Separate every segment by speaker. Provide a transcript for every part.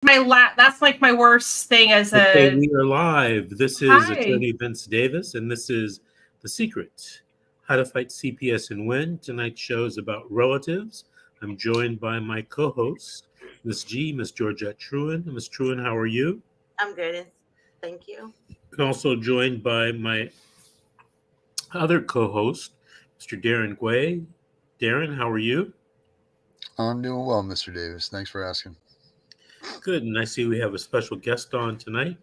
Speaker 1: That's like my worst thing as
Speaker 2: Okay,
Speaker 1: a
Speaker 2: we are live. This is
Speaker 1: hi.
Speaker 2: Attorney Vince Davis, and this is The Secret, How to Fight CPS and Win. Tonight's show is about relatives. I'm joined by my co-host, Miss G, Miss Georgette Truen. Miss Truen, how are you?
Speaker 3: I'm good. Thank you.
Speaker 2: And also joined by my other co-host, Mr. Darren Guay. Darren, how are you?
Speaker 4: I'm doing well, Mr. Davis. Thanks for asking.
Speaker 2: Good, and I see we have a special guest on tonight,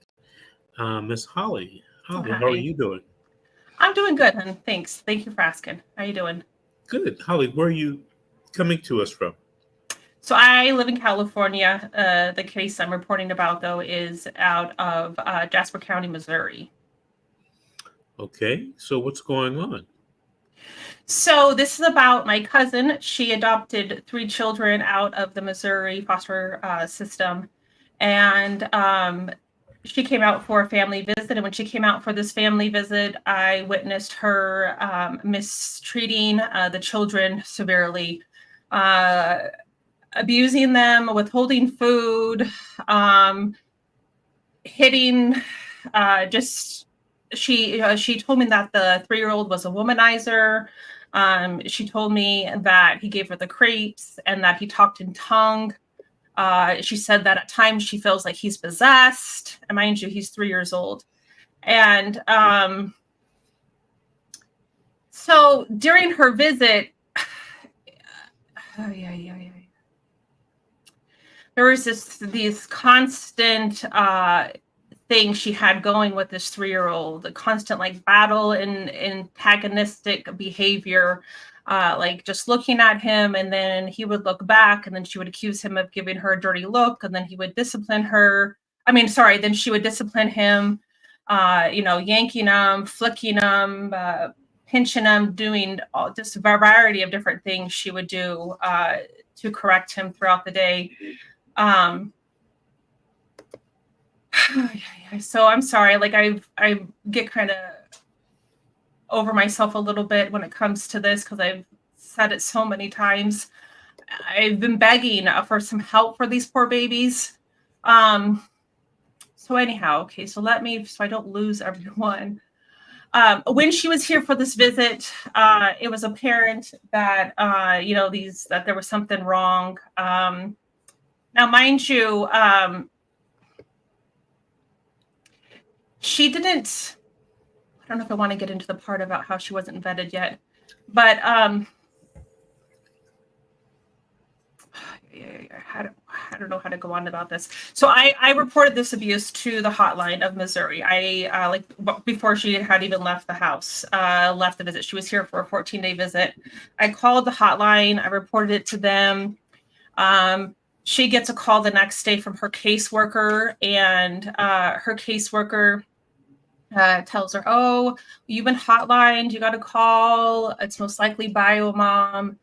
Speaker 2: Miss Holly. Holly, how are
Speaker 1: Hi.
Speaker 2: you doing?
Speaker 1: I'm doing good, and thanks. Thank you for asking. How you doing?
Speaker 2: Good. Holly, where are you coming to us from?
Speaker 1: So I live in California. The case I'm reporting about, though, is out of Jasper County, Missouri.
Speaker 2: Okay, so what's going on?
Speaker 1: So this is about my cousin. She adopted 3 children out of the Missouri foster system, and she came out for a family visit. And when she came out for this family visit, I witnessed her mistreating the children severely, abusing them, withholding food, hitting. Just she told me that the 3-year-old was a womanizer. She told me that he gave her the creeps and that he talked in tongue. She said that at times she feels like he's possessed. And mind you, he's 3 years old. And so during her visit, there was these constant things she had going with this 3-year-old, a constant like battle and antagonistic behavior, like just looking at him, and then he would look back, and then she would accuse him of giving her a dirty look, and then he would discipline her. Then she would discipline him, yanking him, flicking him, pinching him, doing just a variety of different things she would do to correct him throughout the day. So I'm sorry, like I get kind of over myself a little bit when it comes to this because I've said it so many times. I've been begging for some help for these poor babies. So anyhow, okay, so I don't lose everyone. When she was here for this visit, it was apparent that that there was something wrong. Now, mind you, she didn't. I don't know if I want to get into the part about how she wasn't vetted yet, but I don't know how to go on about this. So I reported this abuse to the hotline of Missouri. I before she had even left the house, left the visit. She was here for a 14-day visit. I called the hotline. I reported it to them. She gets a call the next day from her caseworker, and her caseworker tells her, "Oh, you've been hotlined. You got a call. It's most likely BioMom.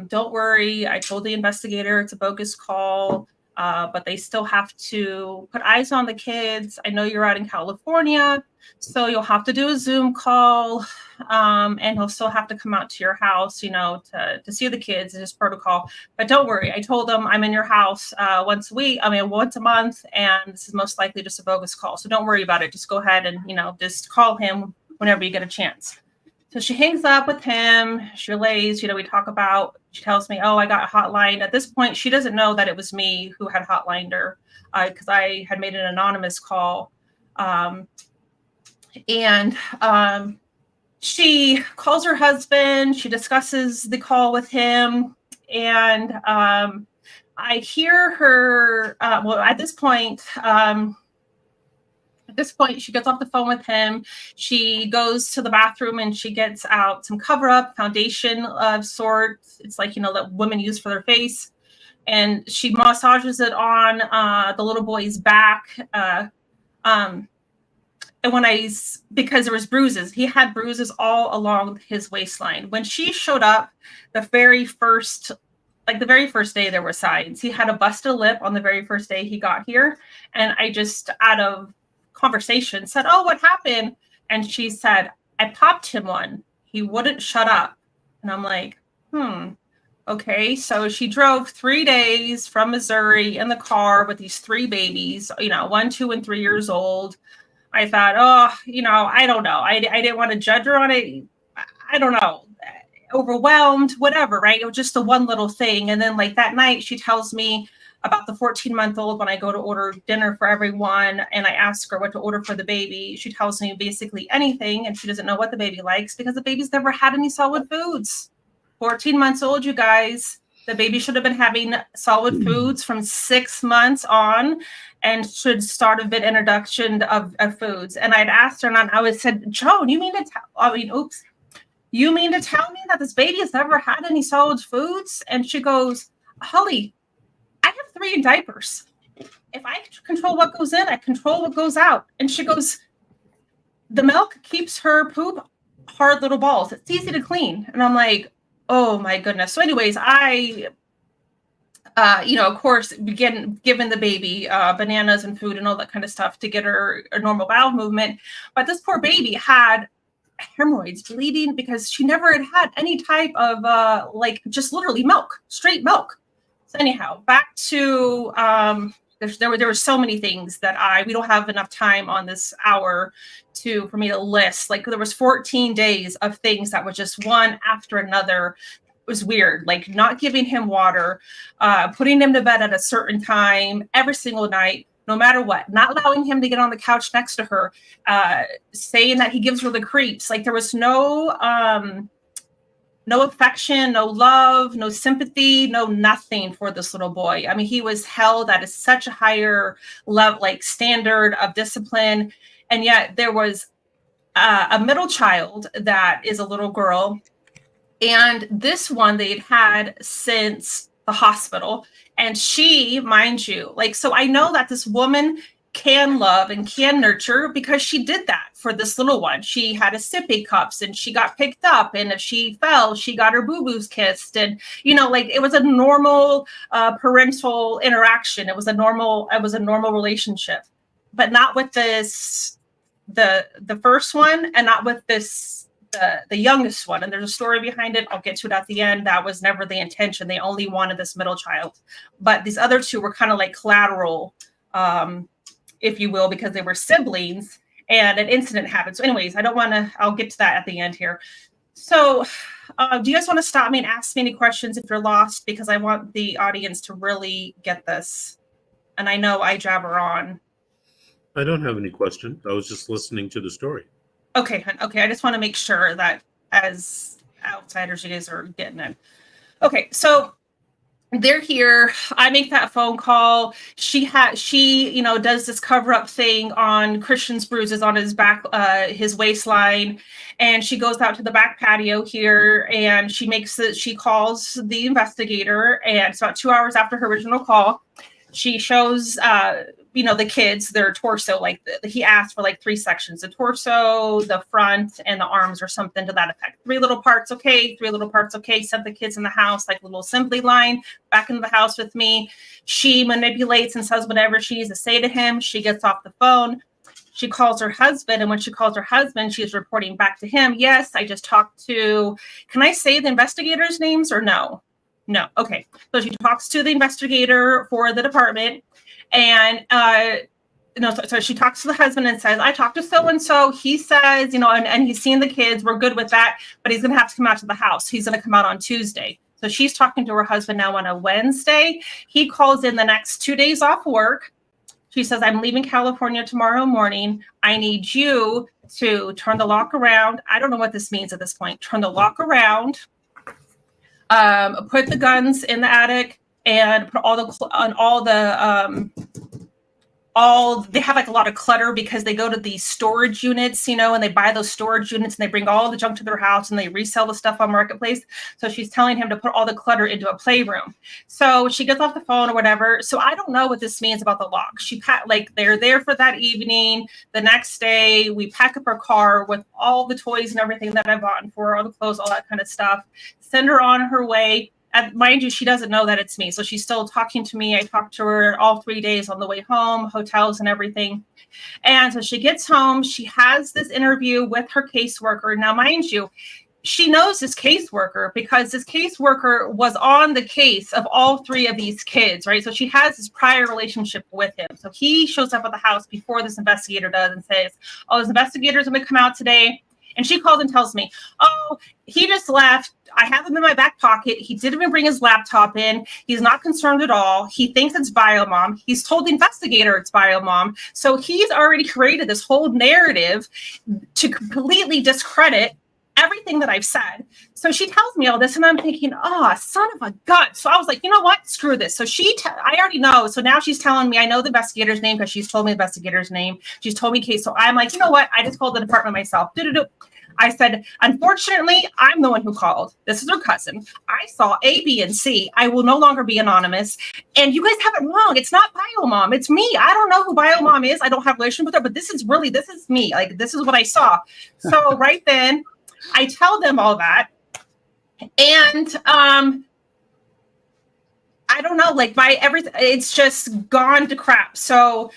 Speaker 1: Don't worry. I told the investigator it's a bogus call, but they still have to put eyes on the kids. I know you're out in California, so you'll have to do a Zoom call, and he'll still have to come out to your house, to see the kids. It's just protocol. But don't worry. I told them I'm in your house once a month, and this is most likely just a bogus call. So don't worry about it. Just go ahead and, just call him whenever you get a chance." So she hangs up with him. She relays, she tells me, "Oh, I got a hotline." At this point, she doesn't know that it was me who had hotlined her because I had made an anonymous call. She calls her husband. She discusses the call with him. And I hear her, at this point, she gets off the phone with him. She goes to the bathroom and she gets out some cover-up foundation of sorts. It's like, that women use for their face. And she massages it on the little boy's back. And because there was bruises, he had bruises all along his waistline. When she showed up, the very first day, there were signs. He had a busted lip on the very first day he got here. And I just, out of conversation, said, "Oh, what happened?" And she said, "I popped him one. He wouldn't shut up." And I'm like, Okay, so she drove 3 days from Missouri in the car with these 3 babies, 1, 2, and 3 years old. I thought, oh, I don't know. I didn't want to judge her on it. I don't know. Overwhelmed, whatever, right? It was just the one little thing. And then, like, that night, she tells me about the 14-month-old when I go to order dinner for everyone and I ask her what to order for the baby. She tells me basically anything, and she doesn't know what the baby likes because the baby's never had any solid foods. 14 months old, you guys. The baby should have been having solid foods from 6 months on and should start a bit introduction of foods. And I'd asked her, and I said, Joan, you mean to tell me that this baby has never had any solid foods? And she goes, Holly, I have 3 in diapers. If I control what goes in, I control what goes out. And she goes, the milk keeps her poop hard little balls. It's easy to clean. And I'm like, oh my goodness. So anyways, I, of course, began giving the baby bananas and food and all that kind of stuff to get her a normal bowel movement. But this poor baby had hemorrhoids, bleeding, because she never had any type of just literally milk, straight milk. So anyhow, back to there were so many things that we don't have enough time on this hour for me to list. Like, there was 14 days of things that was just one after another. It was weird, like not giving him water, putting him to bed at a certain time every single night, no matter what, not allowing him to get on the couch next to her, saying that he gives her the creeps. Like, there was no affection, no love, no sympathy, no nothing for this little boy. I mean, he was held at such a higher level, like standard of discipline. And yet there was a middle child that is a little girl. And this one they'd had since the hospital. And she, mind you, so I know that this woman can love and can nurture because she did that for this little one. She had a sippy cups and she got picked up, and if she fell, she got her boo-boos kissed. And it was a normal parental interaction. It was a normal relationship, but not with this the first one, and not with this the youngest one. And there's a story behind it. I'll get to it at the end. That was never the intention. They only wanted this middle child, but these other 2 were kind of like collateral, if you will, because they were siblings and an incident happened. So anyways, I'll get to that at the end here. So do you guys want to stop me and ask me any questions if you're lost? Because I want the audience to really get this. And I know I jabber on.
Speaker 2: I don't have any questions. I was just listening to the story.
Speaker 1: Okay. I just want to make sure that as outsiders, you guys are getting it. Okay. So they're here. I make that phone call. She does this cover up thing on Christian's bruises on his back, his waistline. And she goes out to the back patio here and she calls the investigator. And it's about 2 hours after her original call. She shows, the kids, their torso, he asked for 3 sections, the torso, the front, and the arms, or something to that effect. 3 little parts, okay, 3 little parts, okay. Sent the kids in the house, like a little assembly line, back into the house with me. She manipulates and says whatever she needs to say to him. She gets off the phone. She calls her husband, and when she calls her husband, she's reporting back to him. Yes, I just talked to, can I say the investigators' names or no? No. Okay. So she talks to the investigator for the department, and so she talks to the husband and says, I talked to so-and-so. He says, and he's seen the kids. We're good with that, but he's going to have to come out to the house. He's going to come out on Tuesday. So she's talking to her husband now on a Wednesday. He calls in the next 2 days off work. She says, I'm leaving California tomorrow morning. I need you to turn the lock around. I don't know what this means at this point. Turn the lock around. Put the guns in the attic and put they have a lot of clutter because they go to these storage units, and they buy those storage units and they bring all the junk to their house and they resell the stuff on Marketplace. So she's telling him to put all the clutter into a playroom. So she gets off the phone or whatever. So I don't know what this means about the lock. They're there for that evening. The next day we pack up her car with all the toys and everything that I bought for her, all the clothes, all that kind of stuff, send her on her way. And mind you, she doesn't know that it's me. So she's still talking to me. I talked to her all 3 days on the way home, hotels and everything. And so she gets home. She has this interview with her caseworker. Now, mind you, she knows this caseworker because this caseworker was on the case of all 3 of these kids, right? So she has this prior relationship with him. So he shows up at the house before this investigator does and says, oh, this investigator's going to come out today. And she calls and tells me, oh, he just left. I have him in my back pocket. He didn't even bring his laptop in. He's not concerned at all. He thinks it's BioMom. He's told the investigator it's BioMom. So he's already created this whole narrative to completely discredit everything that I've said. So she tells me all this and I'm thinking, oh, son of a gun. So I was like, you know what? Screw this. So I already know. So now she's telling me, I know the investigator's name because she's told me the investigator's name. She's told me case. So I'm like, you know what? I just called the department myself. I said, unfortunately, I'm the one who called. This is her cousin. I saw A, B, and C. I will no longer be anonymous. And you guys have it wrong. It's not BioMom. It's me. I don't know who BioMom is. I don't have a relationship with her, but this is me. Like, this is what I saw. So right then, I tell them all that. And I don't know, like everything, it's just gone to crap. So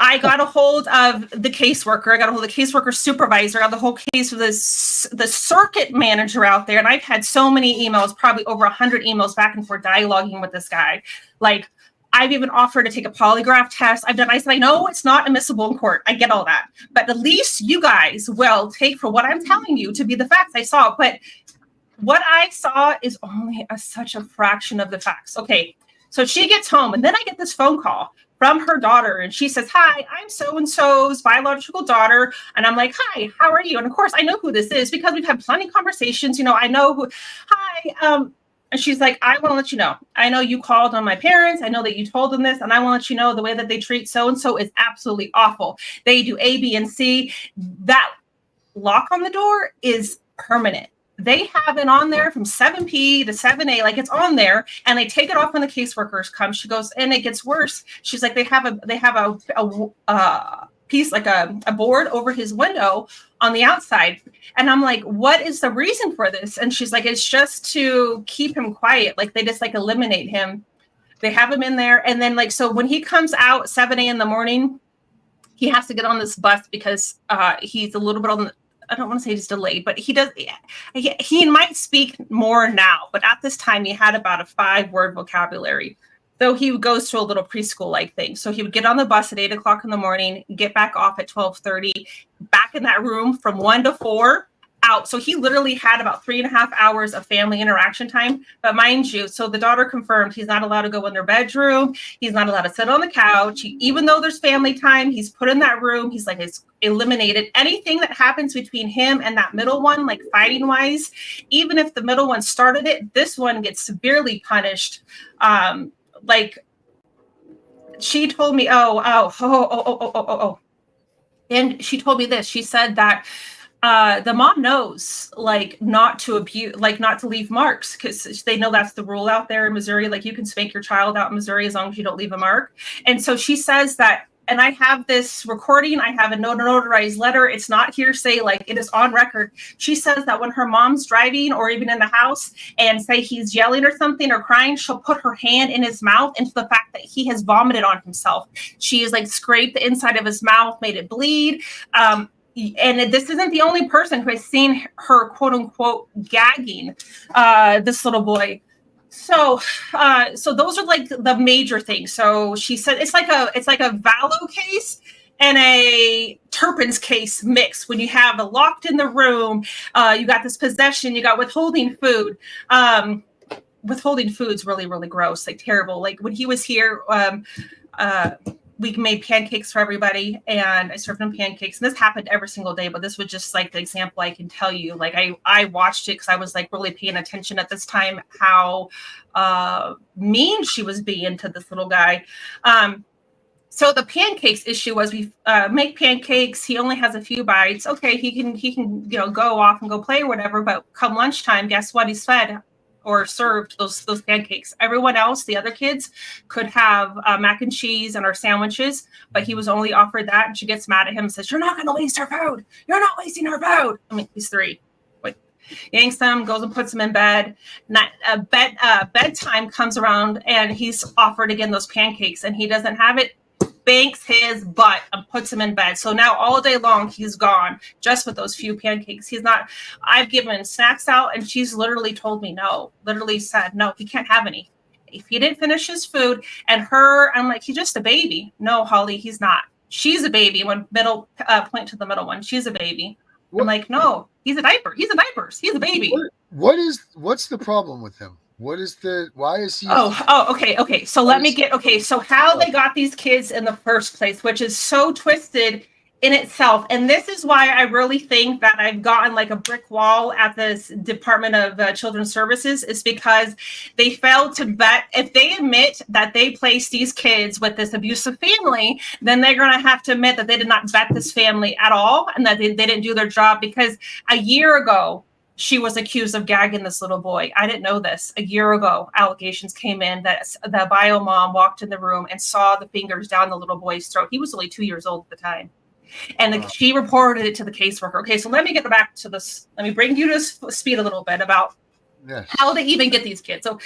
Speaker 1: I got a hold of the caseworker. I got a hold of the caseworker supervisor. I got the whole case with the circuit manager out there. And I've had so many emails, probably over 100 emails back and forth dialoguing with this guy. Like, I've even offered to take a polygraph test. I said, I know it's not admissible in court. I get all that. But at least you guys will take for what I'm telling you to be the facts I saw. But what I saw is only such a fraction of the facts. Okay, so she gets home and then I get this phone call from her daughter. And she says, hi, I'm so-and-so's biological daughter. And I'm like, hi, how are you? And of course, I know who this is because we've had plenty of conversations. You know, I know who, hi, and she's like, I want to let you know. I know you called on my parents. I know that you told them this. And I want to let you know the way that they treat so-and-so is absolutely awful. They do A, B, and C. That lock on the door is permanent. They have it on there from 7P to 7A, like it's on there, and they take it off when the caseworkers come. She goes, and it gets worse. She's like, they have a piece, like a board over his window on the outside. And I'm like, what is the reason for this? And she's like, it's just to keep him quiet. Like they just like eliminate him. They have him in there. And then like, so when he comes out 7 a.m. in the morning, he has to get on this bus because he's a little bit on the, I don't want to say he's delayed, but he might speak more now, but at this time he had about a 5-word vocabulary. So he goes to a little preschool-like thing. So he would get on the bus at 8 o'clock in the morning, get back off at 12:30, back in that room from 1 to 4, out. So he literally had about 3.5 hours of family interaction time. But mind you, so the daughter confirmed he's not allowed to go in their bedroom. He's not allowed to sit on the couch. Even though there's family time, he's put in that room. He's like, it's eliminated. Anything that happens between him and that middle one, like fighting wise, even if the middle one started it, this one gets severely punished. Like she told me, and she told me this. She said that the mom knows like not to abuse, like not to leave marks, because they know that's the rule out there in Missouri. Like you can spank your child out in Missouri as long as you don't leave a mark. And so she says that, and I have this recording, I have a notarized letter. It's not hearsay, like it is on record. She says that when her mom's driving or even in the house and say he's yelling or something or crying, she'll put her hand in his mouth into the fact that he has vomited on himself. She has like scraped the inside of his mouth, made it bleed. And this isn't the only person who has seen her quote unquote gagging this little boy. So those are like the major things. So she said it's like a Valo case and a Turpin's case mix. When you have a locked in the room, you got this possession, you got withholding food. Withholding food's really, really gross, like terrible. Like when he was here, we made pancakes for everybody and I served them pancakes. And this happened every single day, but this was just like the example I can tell you. Like I watched it because I was like really paying attention at this time, how mean she was being to this little guy. So the pancakes issue was we make pancakes. He only has a few bites. Okay, he can go off and go play or whatever. But come lunchtime, guess what? He's fed or served those pancakes. Everyone else, the other kids, could have mac and cheese and our sandwiches, but he was only offered that. And she gets mad at him and says, "You're not going to waste her food. You're not wasting her food." I mean, he's 3. Wait, yanks them, goes and puts him in bed. Bedtime comes around and he's offered again those pancakes, and he doesn't have it. spanks his butt and puts him in bed. So now all day long he's gone just with those few pancakes. He's not. I've given snacks out, and she's literally told me no. Literally said no. He can't have any. If he didn't finish his food, I'm like, he's just a baby. No, Holly, he's not. She's a baby. When point to the middle one, she's a baby. I'm like, no, he's a diaper. He's a diapers. He's a baby.
Speaker 4: What's the problem with him? Why is he?
Speaker 1: Okay. So how they got these kids in the first place, which is so twisted in itself. And this is why I really think that I've gotten like a brick wall at this Department of Children's Services, is because they failed to vet. If they admit that they placed these kids with this abusive family, then they're going to have to admit that they did not vet this family at all, and that they didn't do their job. Because a year ago, she was accused of gagging this little boy. I didn't know this. A year ago, allegations came in that the bio mom walked in the room and saw the fingers down the little boy's throat. He was only 2 years old at the time. And she reported it to the caseworker. Okay, so let me get back to this. Let me bring you to speed a little bit about how they even get these kids. So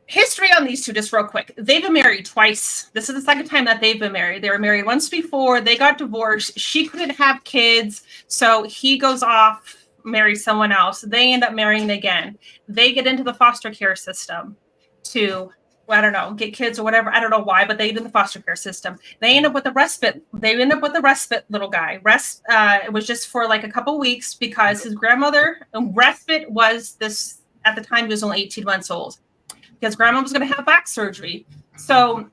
Speaker 1: history on these two, just real quick. They've been married twice. This is the second time that they've been married. They were married once before. They got divorced. She couldn't have kids. So he goes off, marries someone else. They end up marrying again. They get into the foster care system to, I don't know, get kids or whatever. I don't know why, but they get in the foster care system. They end up with a respite. They end up with a respite little guy. It was just for like a couple weeks because his grandmother, respite was this, at the time he was only 18 months old, because grandma was going to have back surgery. So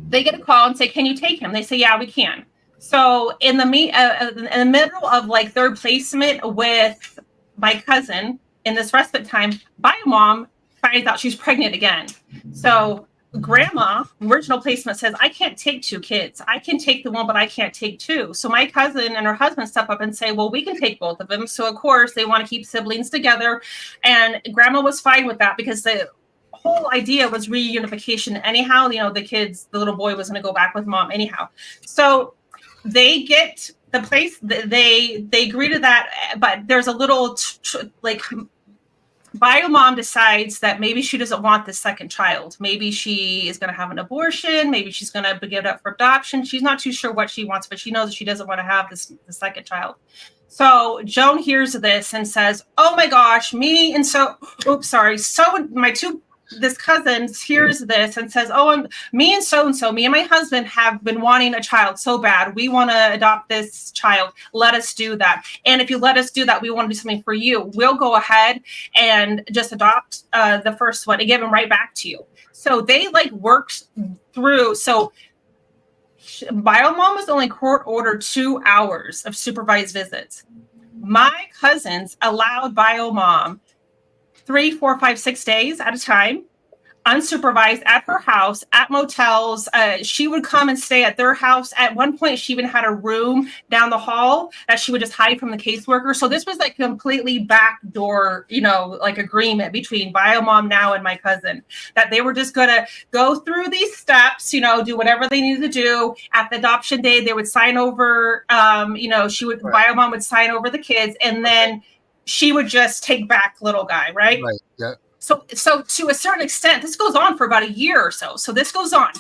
Speaker 1: they get a call and say, can you take him? They say, yeah, we can. So in the middle of like their placement with my cousin in this respite time, bio mom finds out she's pregnant again. So grandma, original placement, says, I can't take two kids. I can take the one, but I can't take two. So my cousin and her husband step up and say, well, we can take both of them. So of course they want to keep siblings together. And grandma was fine with that because the whole idea was reunification anyhow. You know, the little boy was going to go back with mom anyhow. So they get the place, they agree to that. But there's a little bio mom decides that maybe she doesn't want this second child. Maybe she is going to have an abortion. Maybe she's going to give it up for adoption. She's not too sure what she wants, but she knows that she doesn't want to have the second child. So Joan hears this and says, oh my gosh, this cousin hears this and says, oh, me and my husband have been wanting a child so bad. We want to adopt this child. Let us do that. And if you let us do that, we want to do something for you. We'll go ahead and just adopt the first one and give him right back to you. So they worked through. So bio mom was only court ordered 2 hours of supervised visits. My cousins allowed bio mom 3, 4, 5, 6 days at a time, unsupervised at her house, at motels. She would come and stay at their house. At one point, she even had a room down the hall that she would just hide from the caseworker. So this was completely backdoor, agreement between bio mom now and my cousin, that they were just going to go through these steps, do whatever they needed to do. At the adoption day, they would sign over, bio mom would sign over the kids, and then she would just take back little guy, right?
Speaker 4: Right. Yeah.
Speaker 1: So to a certain extent, this goes on for about a year or so. So this goes on,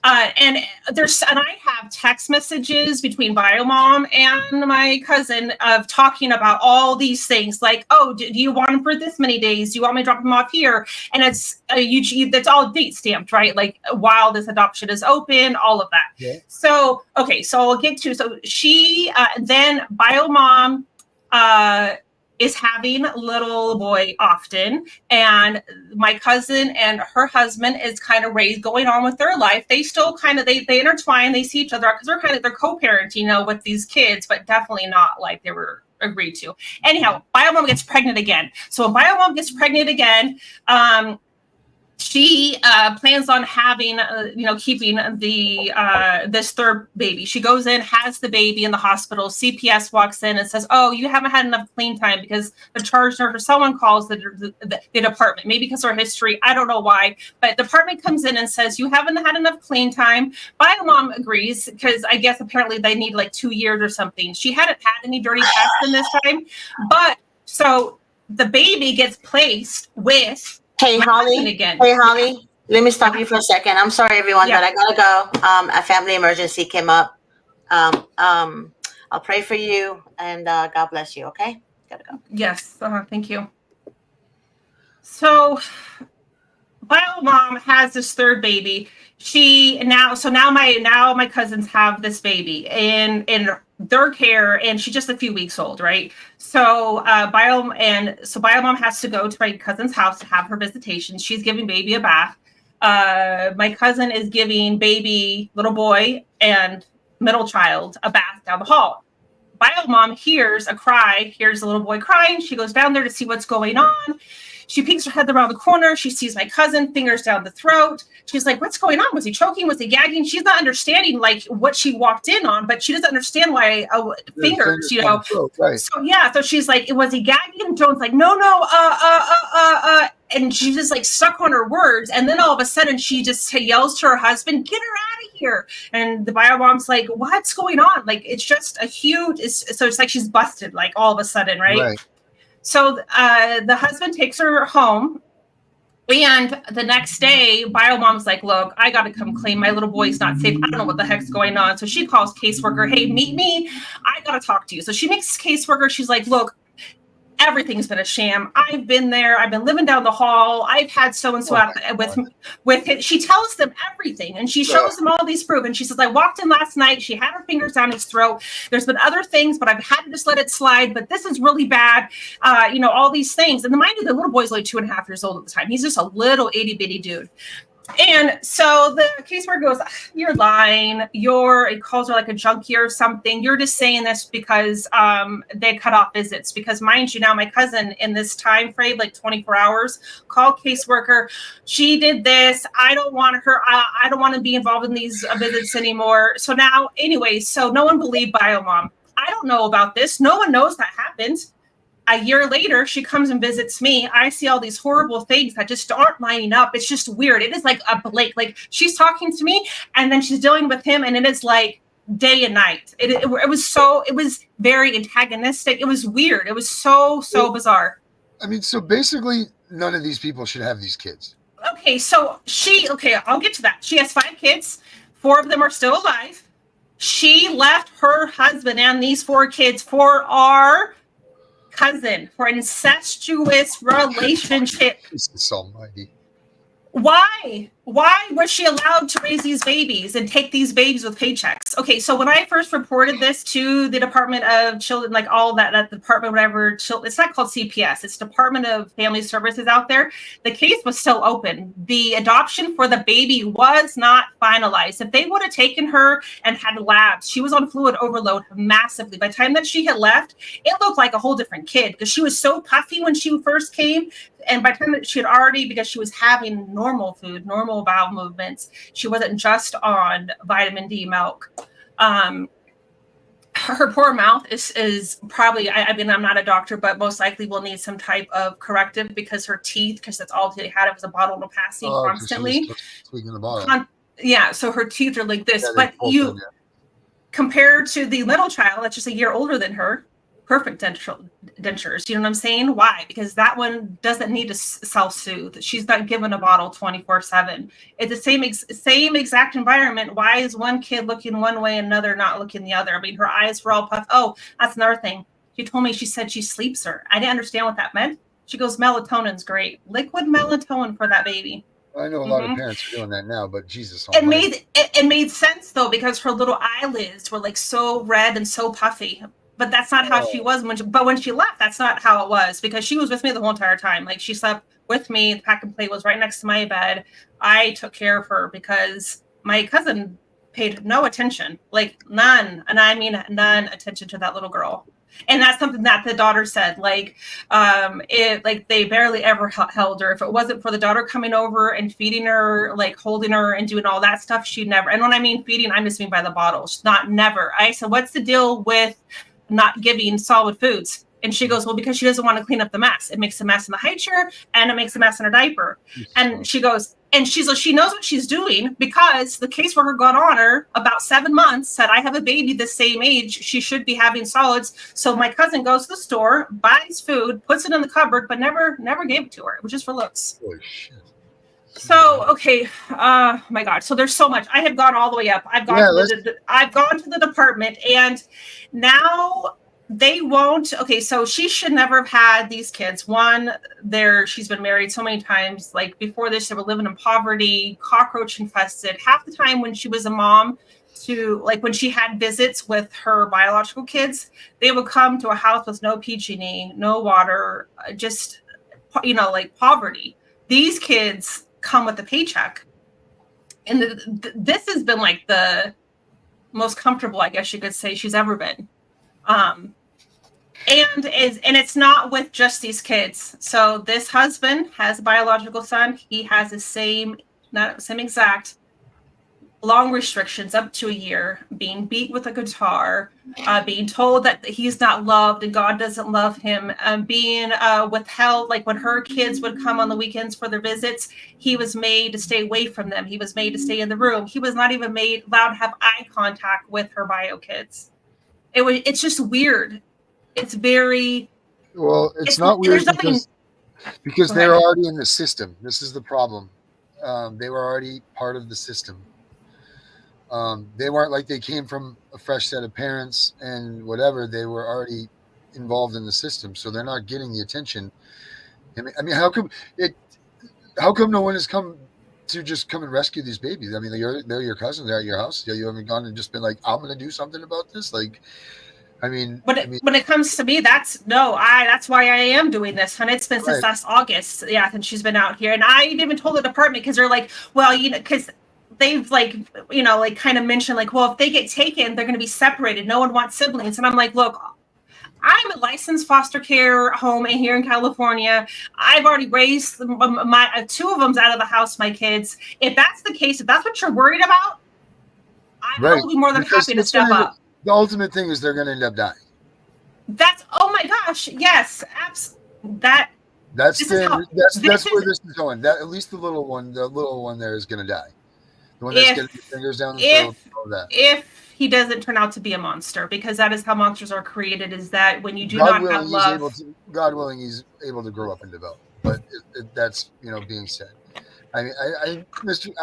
Speaker 1: and I have text messages between bio mom and my cousin of talking about all these things, like, oh, do you want him for this many days? Do you want me to drop him off here? And it's that's all date stamped, right? Like while this adoption is open, all of that. Yeah. So okay, so I'll get to she then bio mom is having a little boy often, and my cousin and her husband is kind of going on with their life. They still they intertwine, they see each other because they're co-parenting, with these kids, but definitely not like they were agreed to. Anyhow, bio mom gets pregnant again. So when bio mom gets pregnant again, she plans on having, keeping this third baby. She goes in, has the baby in the hospital. CPS walks in and says, oh, you haven't had enough clean time, because the charge nurse or someone calls the department, maybe because of her history. I don't know why, but the department comes in and says, you haven't had enough clean time. Bio mom agrees, because I guess apparently they need 2 years or something. She hadn't had any dirty tests in this time, but so the baby gets placed with
Speaker 3: Hey, Holly.
Speaker 1: Again.
Speaker 3: Hey, Holly. Let me stop you for a second. I'm sorry, everyone,
Speaker 1: Yeah.
Speaker 3: but I gotta go. A family emergency came up. I'll pray for you, and God bless you. Okay, gotta go.
Speaker 1: Yes, thank you. So, Bio mom has this third baby. Now my cousins have this baby in their care, and she's just a few weeks old, right? So Bio mom has to go to my cousin's house to have her visitation. She's giving baby a bath. My cousin is giving baby, little boy and middle child, a bath down the hall. Bio mom hears a cry, hears the little boy crying. She goes down there to see what's going on. She peeks her head around the corner. She sees my cousin, fingers down the throat. She's like, what's going on? Was he choking? Was he gagging? She's not understanding like what she walked in on, but she doesn't understand why fingers, you know.
Speaker 4: Throat, right.
Speaker 1: So she's like, was he gagging? And Joan's like, no. And she just like stuck on her words. And then all of a sudden she just yells to her husband, get her out of here. And the bio mom's like, what's going on? Like, it's just it's like she's busted, like all of a sudden, right? So the husband takes her home, and the next day, bio mom's like, look, I got to come clean. My little boy's not safe. I don't know what the heck's going on. So she calls caseworker. Hey, meet me. I got to talk to you. So she makes caseworker. She's like, look, everything's been a sham. I've been there. I've been living down the hall. I've had so-and-so out with it. She tells them everything, and she shows them all these proof. And she says, I walked in last night. She had her fingers down his throat. There's been other things, but I've had to just let it slide. But this is really bad. All these things. And mind you, the little boy's like 2.5 years old at the time. He's just a little itty bitty dude. And so the caseworker goes, you're lying. It calls her like a junkie or something. You're just saying this because they cut off visits. Because mind you, now my cousin in this time frame, like 24 hours, called caseworker. She did this. I don't want her. I don't want to be involved in these visits anymore. So now, anyway, so no one believed bio mom. I don't know about this. No one knows that happened. A year later, she comes and visits me. I see all these horrible things that just aren't lining up. It's just weird. It is like a Blake. Like she's talking to me, and then she's dealing with him, and it is like day and night. It was very antagonistic. It was weird. It was so bizarre.
Speaker 4: I mean, so basically, none of these people should have these kids.
Speaker 1: Okay, I'll get to that. She has 5 kids. 4 of them are still alive. She left her husband and these 4 kids for our cousin, for an incestuous relationship.
Speaker 4: Jesus almighty.
Speaker 1: Why was she allowed to raise these babies and take these babies with paychecks? Okay, so when I first reported this to the Department of Children, like all that department, whatever, it's not called CPS, it's Department of Family Services out there. The case was still open. The adoption for the baby was not finalized. If they would have taken her and had labs, she was on fluid overload massively. By the time that she had left, it looked like a whole different kid because she was so puffy when she first came. And by the time that she had already, because she was having normal food, normal bowel movements, she wasn't just on vitamin D milk. Her poor mouth is probably, I mean, I'm not a doctor, but most likely will need some type of corrective because her teeth, because that's all they had, it was a bottle of passy constantly.
Speaker 4: Tweaking the bottle.
Speaker 1: So her teeth are like this. But compared to the little child that's just a year older than her, perfect dentures. You know what I'm saying? Why? Because that one doesn't need to self-soothe. She's not given a bottle 24/7. It's the same exact environment. Why is one kid looking one way and another not looking the other? I mean, her eyes were all puffed. Oh, that's another thing. She told me, she said she sleeps her. I didn't understand what that meant. She goes, melatonin's great. Liquid melatonin for that baby.
Speaker 4: I know a lot of parents are doing that now, but Jesus.
Speaker 1: It made sense though, because her little eyelids were like so red and so puffy. But that's not how she was when she left. That's not how it was, because she was with me the whole entire time. Like, she slept with me. The pack and play was right next to my bed. I took care of her because my cousin paid no attention, like none. And I mean, none attention to that little girl. And that's something that the daughter said, like they barely ever held her. If it wasn't for the daughter coming over and feeding her, like holding her and doing all that stuff, she'd never. And when I mean feeding, I just mean by the bottle. She's not never. I said, what's the deal with not giving solid foods? And she goes, well, because she doesn't want to clean up the mess. It makes a mess in the high chair and it makes a mess in her diaper. And she goes, and she knows what she's doing because the caseworker got on her about 7 months, said, I have a baby the same age. She should be having solids. So my cousin goes to the store, buys food, puts it in the cupboard, but never gave it to her. It was just for looks.
Speaker 4: Holy shit.
Speaker 1: So, okay, my God. So there's so much. I have gone all the way up. I've gone I've gone to the department, and now they won't. Okay, so she should never have had these kids. One, she's been married so many times. Like before this, they were living in poverty, cockroach infested. Half the time when she was a mom, to like when she had visits with her biological kids, they would come to a house with no PG&E, no water, just like poverty. These kids come with a paycheck, and this has been like the most comfortable, I guess you could say, she's ever been. And it's not with just these kids. So this husband has a biological son. He has the same exact long restrictions up to a year, being beat with a guitar, being told that he's not loved and God doesn't love him, being withheld. Like when her kids would come on the weekends for their visits, he was made to stay away from them. He was made to stay in the room. He was not even allowed to have eye contact with her bio kids. It's just weird. It's very
Speaker 4: well. It's not weird because they're already in the system. This is the problem. They were already part of the system. They weren't like they came from a fresh set of parents and whatever. They were already involved in the system, so they're not getting the attention. I mean, how come no one has come to just come and rescue these babies? I mean, they're your cousins. They're at your house. You haven't gone and just been like, I'm going to do something about this. Like, when
Speaker 1: it comes to me, that's why I am doing this. And it's been since last August. Yeah, since she's been out here. And I even told the department, because they're like, well, because they've kind of mentioned like, well, if they get taken, they're going to be separated. No one wants siblings. And I'm like, look, I'm a licensed foster care home here in California. I've already raised my two of them's out of the house, my kids. If that's the case, if that's what you're worried about, I'll be more than happy to step up.
Speaker 4: The ultimate thing is they're going to end up dying.
Speaker 1: Oh my gosh, yes,
Speaker 4: that's where this is going. That at least the little one there is going to die. The one that's getting his fingers down the throat.
Speaker 1: If he doesn't turn out to be a monster, because that is how monsters are created. Is that when you do not have love?
Speaker 4: God willing, he's able to grow up and develop. But that's being said. I mean, I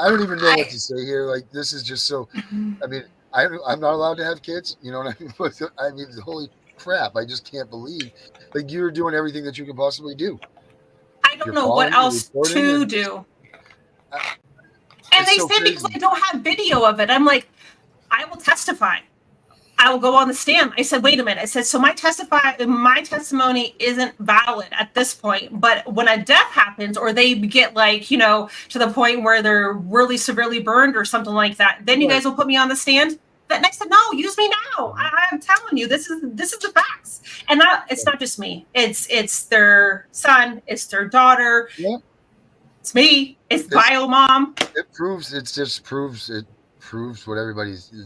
Speaker 4: don't even know what to say here. Like, this is just so. I mean, I'm not allowed to have kids. You know what I mean? But I mean, holy crap! I just can't believe like you're doing everything that you can possibly do.
Speaker 1: I don't know what else to do. And they say because I don't have video of it. I'm like, I will testify. I will go on the stand. I said, wait a minute. I said, so my testimony isn't valid at this point. But when a death happens, or they get to the point where they're really severely burned or something like that, then you guys will put me on the stand. And I said, no, use me now. I'm telling you, this is the facts. And it's not just me. It's their son. It's their daughter. Yeah. It's me. It's bio mom.
Speaker 4: It proves what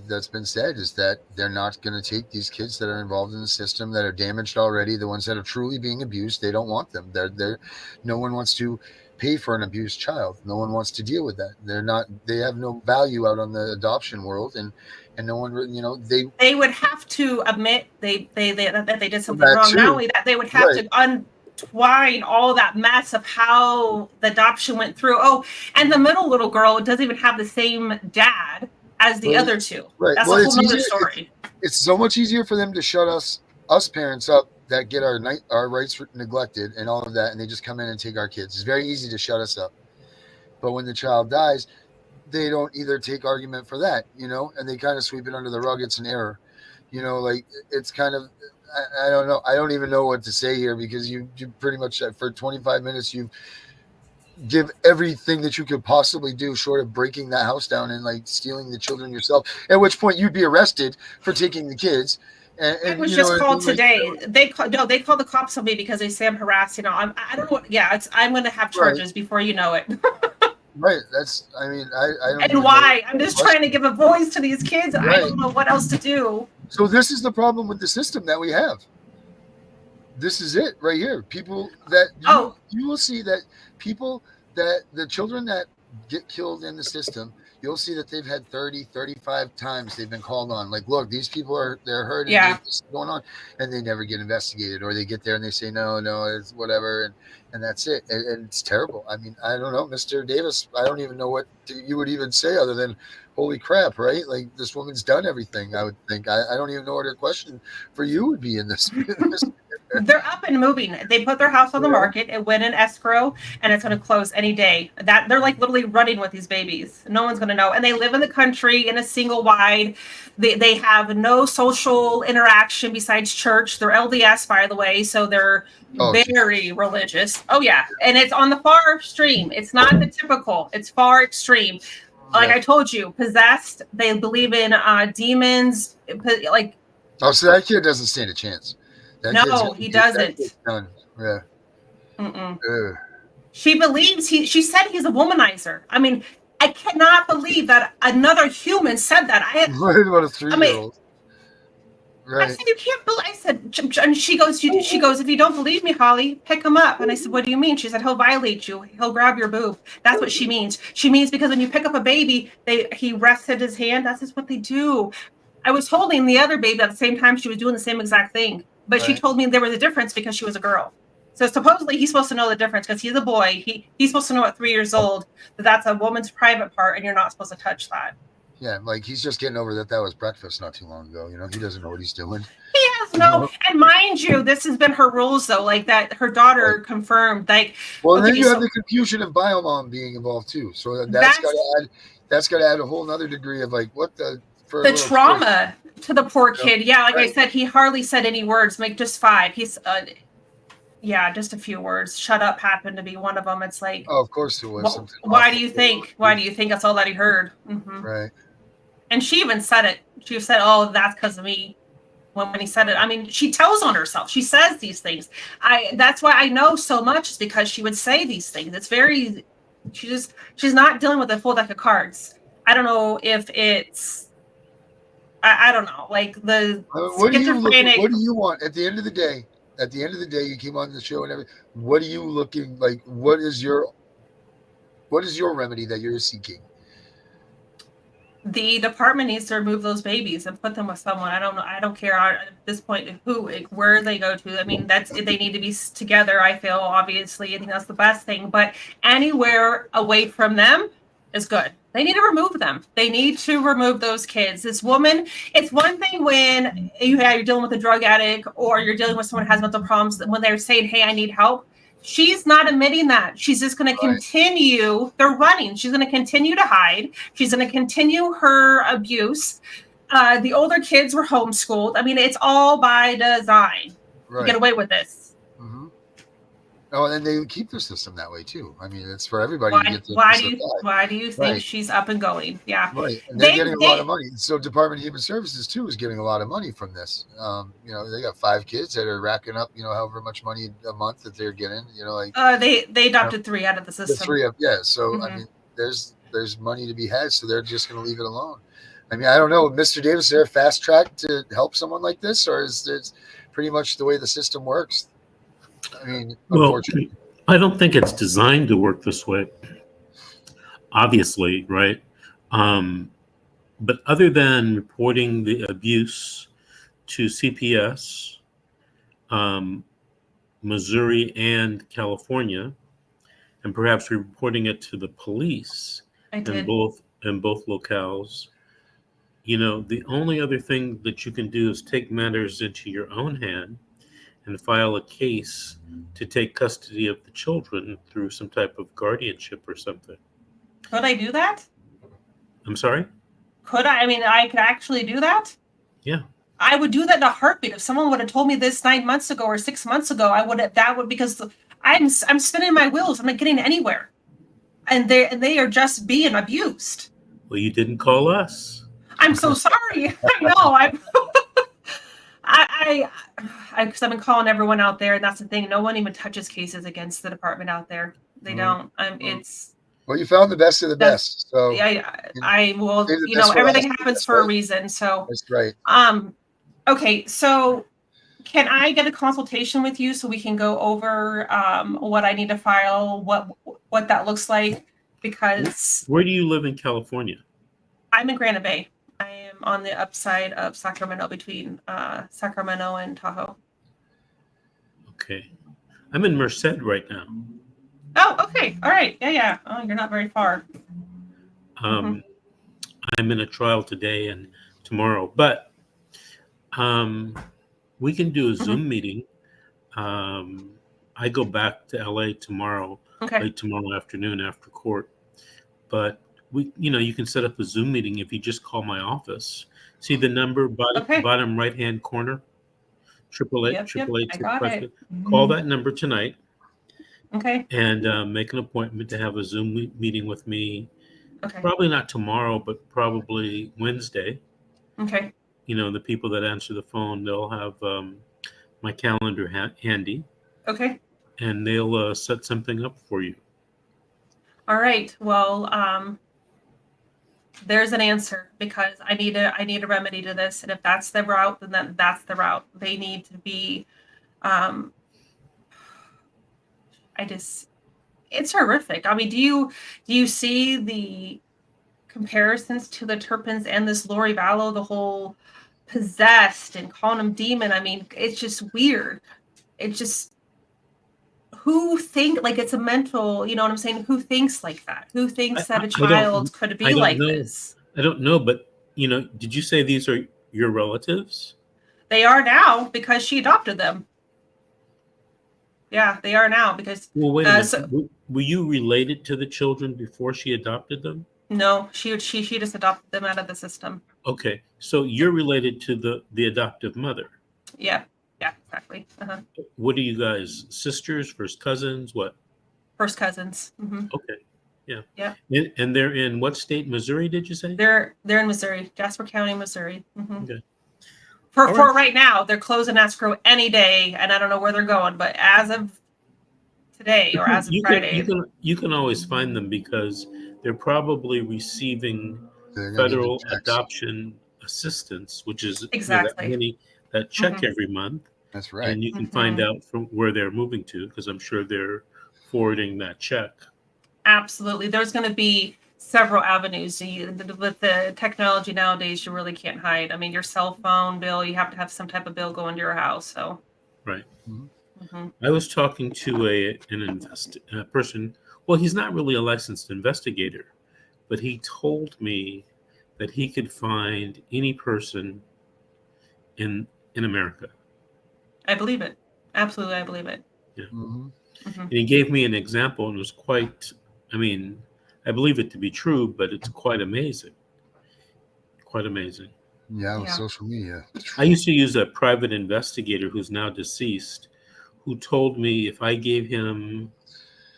Speaker 4: that's been said, is that they're not going to take these kids that are involved in the system, that are damaged already, the ones that are truly being abused. They don't want them. No one wants to pay for an abused child. No one wants to deal with that. They have no value out on the adoption world, and no one, they would have to admit that they did something wrong. Not only that, they would have to untwine all that mess of how the adoption went through. Oh, and the middle little girl doesn't even have the same dad as the other two. Right. That's a whole other story. It's so much easier for them to shut us parents up that get our rights neglected and all of that, and they just come in and take our kids. It's very easy to shut us up. But when the child dies, they don't either take argument for that, and they kind of sweep it under the rug. It's an error, like it's kind of, I don't know. I don't even know what to say here, because you pretty much for 25 minutes, you give everything that you could possibly do short of breaking that house down and like stealing the children yourself, at which point you'd be arrested for taking the kids. And
Speaker 1: it was just called today. They called the cops on me because they say I'm harassed. I don't know what. Yeah, I'm going to have charges before you know it.
Speaker 4: Right. That's. I mean, I don't.
Speaker 1: And why? I'm just trying to give a voice to these kids. Right. I don't know what else to do.
Speaker 4: So this is the problem with the system that we have. This is it right here. People that you will see that people that the children that get killed in the system, you'll see that they've had 30, 35 times they've been called on. Like, look, these people they're hurting.
Speaker 1: Yeah.
Speaker 4: This is going on, and they never get investigated, or they get there and they say no, it's whatever, and that's it. And it's terrible. I mean, I don't know, Mr. Davis. I don't even know what you would even say other than, holy crap, right? Like, this woman's done everything. I would think. I don't even know what her question for you would be in this.
Speaker 1: They're up and moving. They put their house on the market. It went in escrow, and it's going to close any day. That they're like literally running with these babies. No one's going to know. And they live in the country in a single wide. They have no social interaction besides church. They're LDS, by the way, so they're very religious. Oh yeah, and it's on the far extreme. It's not the typical. It's far extreme. Like I told you, possessed. They believe in demons. Like,
Speaker 4: oh, so that kid doesn't stand a chance.
Speaker 1: No, he doesn't.
Speaker 4: Yeah.
Speaker 1: She believes she said he's a womanizer. I mean, I cannot believe that another human said that.
Speaker 4: What about a 3-year-old? Right.
Speaker 1: I said, you can't believe. I said, and she goes, if you don't believe me, Holly, pick him up. And I said, what do you mean? She said, he'll violate you. He'll grab your boob. That's what she means. She means because when you pick up a baby, he rested his hand. That's just what they do. I was holding the other baby at the same time she was doing the same exact thing. But she told me there was a difference because she was a girl. So supposedly he's supposed to know the difference because he's a boy. He's supposed to know at 3 years old that that's a woman's private part and you're not supposed to touch that.
Speaker 4: Yeah, like he's just getting over that was breakfast not too long ago. You know, he doesn't know what he's doing.
Speaker 1: He has no, and mind you, this has been her rules though, like that her daughter confirmed. Like,
Speaker 4: well, then you have the confusion of biomom being involved too. So that's got to add a whole nother degree of like what the
Speaker 1: trauma to the poor kid. Yeah, like I said, he hardly said any words, like just 5. He's just a few words. Shut up happened to be one of them. It's like,
Speaker 4: oh, of course it was.
Speaker 1: Why do you think that's all that he heard? Mm-hmm.
Speaker 4: Right.
Speaker 1: And she even said it. She said, oh, that's because of me. When he said it, I mean, she tells on herself. She says these things. That's why I know so much, is because she would say these things. It's very, she's not dealing with a full deck of cards. I don't know if it's, I don't know, like the schizophrenic.
Speaker 4: What do you want at the end of the day? At the end of the day, you came on the show and everything. What are you looking like? What is your remedy that you're seeking?
Speaker 1: The department needs to remove those babies and put them with someone. I don't know. I don't care at this point where they go to. I mean, they need to be together. I feel, obviously, I think that's the best thing. But anywhere away from them is good. They need to remove them. They need to remove those kids. This woman, it's one thing when you're dealing with a drug addict or you're dealing with someone who has mental problems, when they're saying, hey, I need help. She's not admitting that. She's just going to continue. They're running. She's going to continue to hide. She's going to continue her abuse. The older kids were homeschooled. I mean, it's all by design. Right. Get away with this.
Speaker 4: Mm-hmm. Oh, and they keep their system that way too. I mean, it's for everybody to get
Speaker 1: why do you think she's up and going? Yeah.
Speaker 4: Right. And they're getting a lot of money. So Department of Human Services too is getting a lot of money from this. They got 5 kids that are racking up, however much money a month that they're getting,
Speaker 1: they adopted 3 out of the system.
Speaker 4: So I mean, there's money to be had, so they're just going to leave it alone. I mean, I don't know, Mr. Davis, is there a fast track to help someone like this, or is it pretty much the way the system works? I mean, unfortunately.
Speaker 2: I don't think it's designed to work this way. Obviously, right? But other than reporting the abuse to CPS, Missouri and California, and perhaps reporting it to the police in both locales, the only other thing that you can do is take matters into your own hand and file a case to take custody of the children through some type of guardianship or something.
Speaker 1: Could I do that?
Speaker 2: I'm sorry?
Speaker 1: Could I? I mean, I could actually do that?
Speaker 2: Yeah.
Speaker 1: I would do that in a heartbeat. If someone would have told me this 9 months ago or 6 months ago, because I'm spinning my wheels. I'm not getting anywhere. And they are just being abused.
Speaker 2: Well, you didn't call us.
Speaker 1: I'm so sorry. I know. Because I've been calling everyone out there, and that's the thing. No one even touches cases against the department out there. They don't.
Speaker 4: Well, you found the best of the best. So
Speaker 1: I will. Everything happens for a reason. So
Speaker 4: that's right.
Speaker 1: Okay. So, can I get a consultation with you so we can go over what I need to file, what that looks like? Because
Speaker 2: where do you live in California?
Speaker 1: I'm in Granite Bay. I am on the upside of Sacramento, between Sacramento and Tahoe.
Speaker 2: Okay. I'm in Merced right now.
Speaker 1: Oh, okay. All right. Yeah. Oh, you're not very far.
Speaker 2: I'm in a trial today and tomorrow, but we can do a Zoom meeting. I go back to LA tomorrow,
Speaker 1: Okay.
Speaker 2: late tomorrow afternoon after court. But you can set up a Zoom meeting if you just call my office. See the number bottom right hand corner, 888
Speaker 1: I got it.
Speaker 2: Call that number tonight.
Speaker 1: Okay.
Speaker 2: And make an appointment to have a Zoom meeting with me.
Speaker 1: Okay.
Speaker 2: Probably not tomorrow, but probably Wednesday.
Speaker 1: Okay.
Speaker 2: The people that answer the phone, they'll have my calendar handy.
Speaker 1: Okay.
Speaker 2: And they'll set something up for you.
Speaker 1: All right. Well, there's an answer, because I need a remedy to this, and if that's the route, then that's the route. They need to be. It's horrific. I mean, do you see the comparisons to the Turpins and this Lori Vallow, the whole possessed and calling him demon? I mean, it's just weird. It's just, who think like it's a mental, you know what I'm saying? Who thinks like that? Who thinks that a child could be like this?
Speaker 2: I don't know, but did you say these are your relatives?
Speaker 1: They are now, because she adopted them. Yeah, they are now because.
Speaker 2: Well, wait a minute. Were you related to the children before she adopted them?
Speaker 1: No, she just adopted them out of the system.
Speaker 2: Okay, so you're related to the adoptive mother.
Speaker 1: Yeah, exactly.
Speaker 2: What are you guys? Sisters, first cousins? What?
Speaker 1: First cousins. Mm-hmm.
Speaker 2: Okay, yeah.
Speaker 1: Yeah.
Speaker 2: And they're in what state? Missouri? Did you say?
Speaker 1: They're in Missouri, Jasper County, Missouri. Mm-hmm.
Speaker 2: Okay.
Speaker 1: For right now, they're closing escrow any day, and I don't know where they're going, but as of today or as of Friday,
Speaker 2: you can always find them, because they're probably receiving federal adoption assistance, which is
Speaker 1: exactly
Speaker 2: that check every month.
Speaker 4: That's right.
Speaker 2: And you can find out from where they're moving to, because I'm sure they're forwarding that check.
Speaker 1: Absolutely, there's going to be several avenues. With the technology nowadays, you really can't hide. I mean, your cell phone bill, you have to have some type of bill go into your house. So,
Speaker 2: right. I was talking to a person. Well, he's not really a licensed investigator, but he told me that he could find any person in America.
Speaker 1: I believe it. Absolutely, I believe it.
Speaker 2: Yeah. And he gave me an example, and it was quite. I mean, I believe it to be true, but it's quite amazing. Quite amazing.
Speaker 4: Yeah, with social media.
Speaker 2: I used to use a private investigator who's now deceased, who told me if I gave him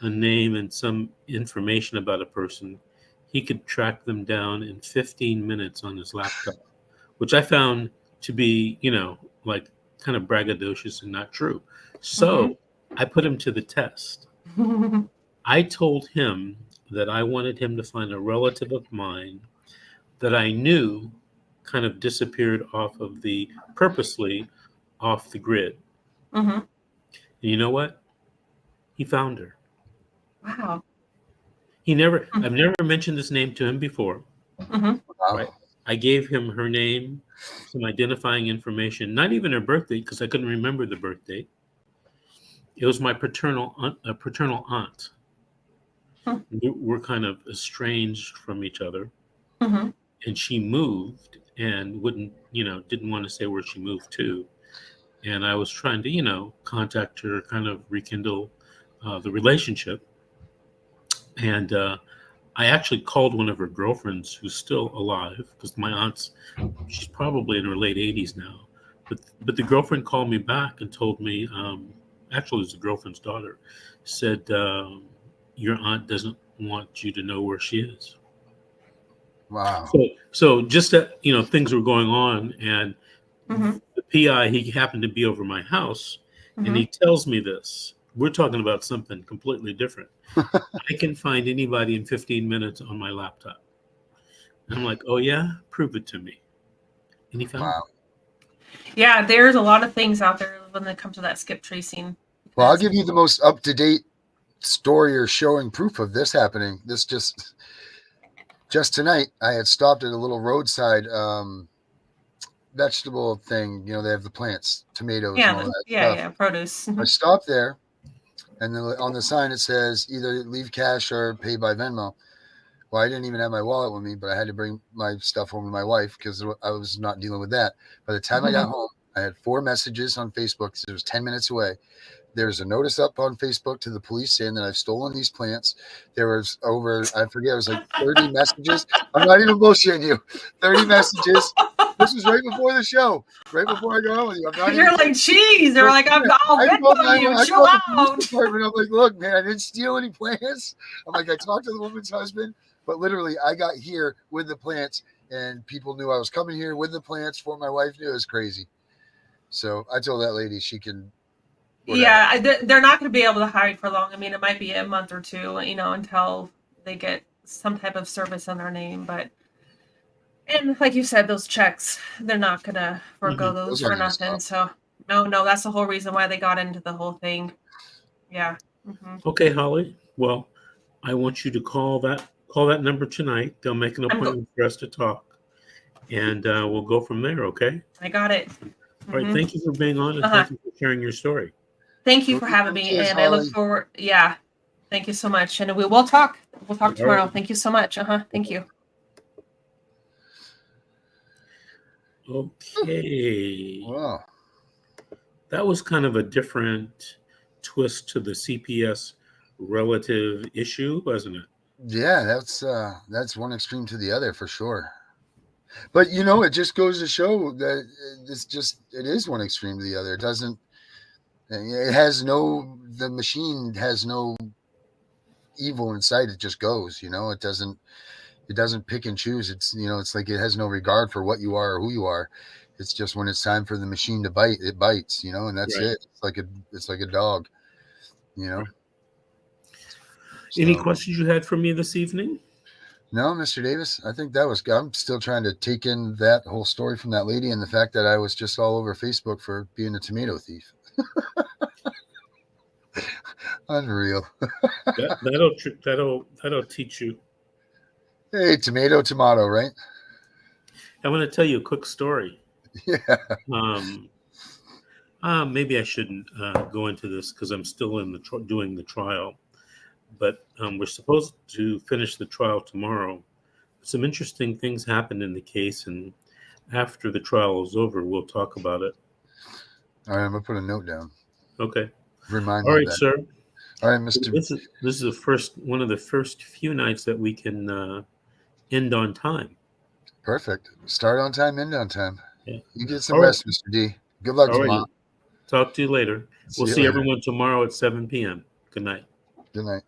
Speaker 2: a name and some information about a person, he could track them down in 15 minutes on his laptop, which I found to be, like kind of braggadocious and not true. So I put him to the test. I told him that I wanted him to find a relative of mine that I knew kind of disappeared purposely off the grid. And you know what? He found her.
Speaker 1: Wow.
Speaker 2: I've never mentioned this name to him before.
Speaker 4: Wow.
Speaker 2: Right? I gave him her name, some identifying information, not even her birthday, because I couldn't remember the birth date. It was my paternal aunt. We're kind of estranged from each other. And she moved and didn't want to say where she moved to. And I was trying to, contact her, kind of rekindle the relationship. And I actually called one of her girlfriends who's still alive, because my aunt's, she's probably in her late 80s now. But the girlfriend called me back and told me, actually it was the girlfriend's daughter, said, your aunt doesn't want you to know where she is.
Speaker 4: Wow.
Speaker 2: So just that, things were going on, and the PI, he happened to be over my house, and he tells me this. We're talking about something completely different. I can find anybody in 15 minutes on my laptop. And I'm like, oh yeah, prove it to me. And he found it.
Speaker 1: Yeah, there's a lot of things out there when it comes to that skip tracing.
Speaker 4: Well, I'll give you the most up-to-date story or showing proof of this happening. This just just tonight, I had stopped at a little roadside vegetable thing. They have the plants, tomatoes, and all that stuff.
Speaker 1: Yeah, produce.
Speaker 4: I stopped there, and then on the sign it says either leave cash or pay by Venmo. Well, I didn't even have my wallet with me, but I had to bring my stuff home to my wife because I was not dealing with that. By the time I got home, I had 4 messages on Facebook. It was 10 minutes away. There's a notice up on Facebook to the police saying that I've stolen these plants. There was I forget, it was like 30 messages. I'm not even bullshitting you. 30 messages. This was right before the show, right before I go on with you.
Speaker 1: You're like, geez. They're like, I'll Venmo you. Chill out.
Speaker 4: Department. I'm like, look, man, I didn't steal any plants. I'm like, I talked to the woman's husband, but literally I got here with the plants and people knew I was coming here with the plants before my wife knew. It was crazy. So I told that lady she can. Whatever.
Speaker 1: Yeah, they're not going to be able to hide for long. I mean, it might be a month or two, until they get some type of service in their name. And like you said, those checks, they're not going to forego those for nothing. So, no, that's the whole reason why they got into the whole thing. Yeah.
Speaker 2: Okay, Holly. Well, I want you to call that number tonight. They'll make an appointment for us to talk, and we'll go from there. Okay.
Speaker 1: I got it.
Speaker 2: All right. Thank you for being on, and thank you for sharing your story.
Speaker 1: Thank you for having me, and I look forward. Yeah, thank you so much, and we will talk. We'll talk tomorrow. Right. Thank you so much. Thank you.
Speaker 2: Okay.
Speaker 4: Wow.
Speaker 2: That was kind of a different twist to the CPS relative issue, wasn't it?
Speaker 4: Yeah, that's one extreme to the other for sure. But it just goes to show that it is one extreme to the other. The machine has no evil inside. It just goes, it doesn't pick and choose. It's, it's like it has no regard for what you are or who you are. It's just when it's time for the machine to bite, it bites, and that's right. It. It's like a dog,
Speaker 2: Any questions you had for me this evening?
Speaker 4: No, Mr. Davis, I think I'm still trying to take in that whole story from that lady and the fact that I was just all over Facebook for being a tomato thief. Unreal.
Speaker 2: That'll teach you.
Speaker 4: Hey, tomato, right?
Speaker 2: I want to tell you a quick story.
Speaker 4: Yeah.
Speaker 2: Maybe I shouldn't go into this because I'm still doing the trial. But we're supposed to finish the trial tomorrow. Some interesting things happened in the case, and after the trial is over, we'll talk about it.
Speaker 4: All right, I'm gonna put a note down.
Speaker 2: Okay.
Speaker 4: Remind me.
Speaker 2: All right,
Speaker 4: that.
Speaker 2: sir.
Speaker 4: All right, Mr.
Speaker 2: This is one of the first few nights that we can end on time.
Speaker 4: Perfect. Start on time, end on time.
Speaker 2: Yeah.
Speaker 4: You get some rest, Mr. D. Good luck tomorrow.
Speaker 2: Talk to you later. We'll see everyone tomorrow at 7 p.m. Good night.
Speaker 4: Good night.